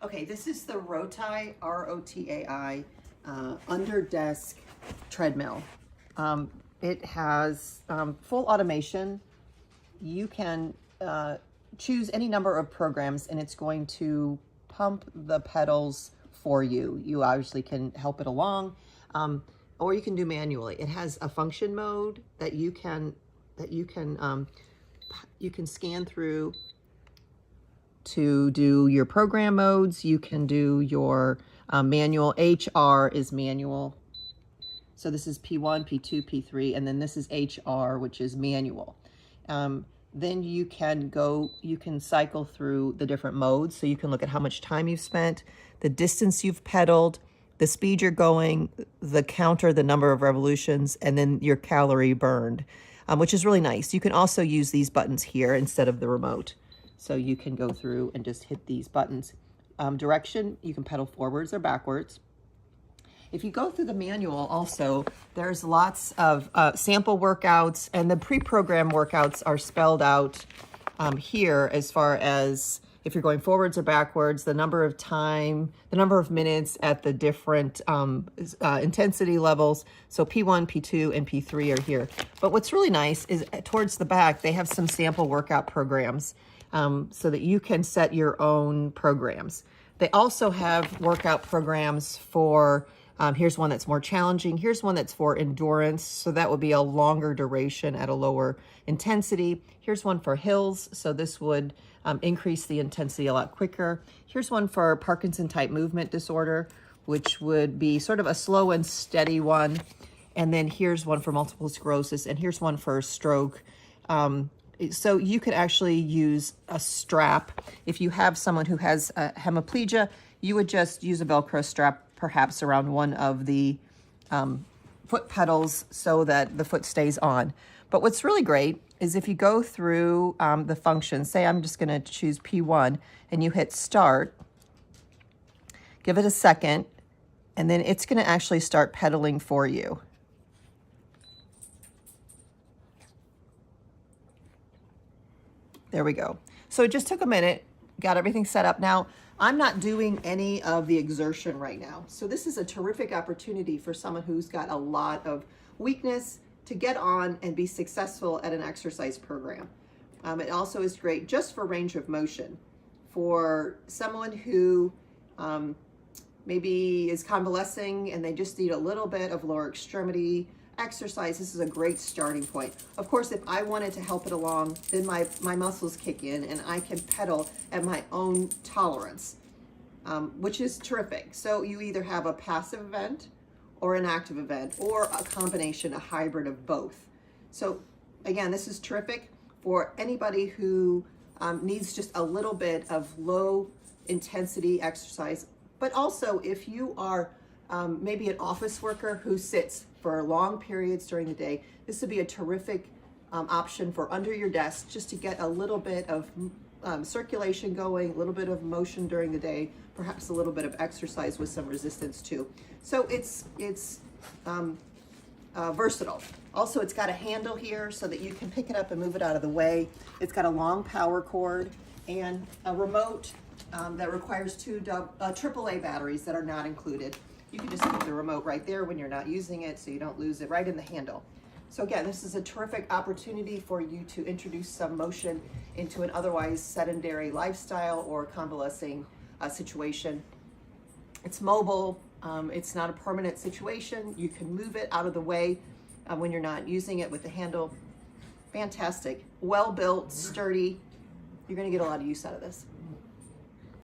Okay, this is the Rotai, R-O-T-A-I, under desk treadmill. It has full automation. You can choose any number of programs and it's going to pump the pedals for you. You obviously can help it along, or you can do manually. It has a function mode that you can scan through to do your program modes. You can do your manual. HR is manual. So this is P1, P2, P3, and then this is HR, which is manual. Then you can cycle through the different modes. So you can look at how much time you've spent, the distance you've pedaled, the speed you're going, the counter, the number of revolutions, and then your calorie burned, which is really nice. You can also use these buttons here instead of the remote. So you can go through and just hit these buttons. Direction, you can pedal forwards or backwards. If you go through the manual also, there's lots of sample workouts, and the pre-programmed workouts are spelled out here as far as if you're going forwards or backwards, the number of time, the number of minutes at the different intensity levels. So P1, P2, and P3 are here. But what's really nice is towards the back, they have some sample workout programs so that you can set your own programs. They also have workout programs for, here's one that's more challenging. Here's one that's for endurance. So that would be a longer duration at a lower intensity. Here's one for hills. So this would increase the intensity a lot quicker. Here's one for Parkinson type movement disorder, which would be sort of a slow and steady one. And then here's one for multiple sclerosis, and here's one for stroke. So you could actually use a strap. If you have someone who has a hemiplegia, you would just use a Velcro strap perhaps around one of the foot pedals so that the foot stays on. But what's really great is if you go through the functions, say I'm just gonna choose P1 and you hit start, give it a second, and then it's gonna actually start pedaling for you. There we go. So it just took a minute, got everything set up. Now, I'm not doing any of the exertion right now. So this is a terrific opportunity for someone who's got a lot of weakness to get on and be successful at an exercise program. It also is great just for range of motion. For someone who maybe is convalescing and they just need a little bit of lower extremity exercise, this is a great starting point. Of course, if I wanted to help it along, then my muscles kick in and I can pedal at my own tolerance, which is terrific. So you either have a passive event or an active event, or a combination, a hybrid of both. So again, this is terrific for anybody who needs just a little bit of low intensity exercise, but also if you are maybe an office worker who sits for long periods during the day, this would be a terrific option for under your desk, just to get a little bit of circulation going, a little bit of motion during the day, perhaps a little bit of exercise with some resistance too. So it's versatile. Also, it's got a handle here so that you can pick it up and move it out of the way. It's got a long power cord and a remote that requires two AAA batteries that are not included. You can just keep the remote right there when you're not using it so you don't lose it, right in the handle. So again, this is a terrific opportunity for you to introduce some motion into an otherwise sedentary lifestyle or convalescing situation. It's mobile, it's not a permanent situation. You can move it out of the way when you're not using it with the handle. Fantastic, well built, sturdy. You're gonna get a lot of use out of this.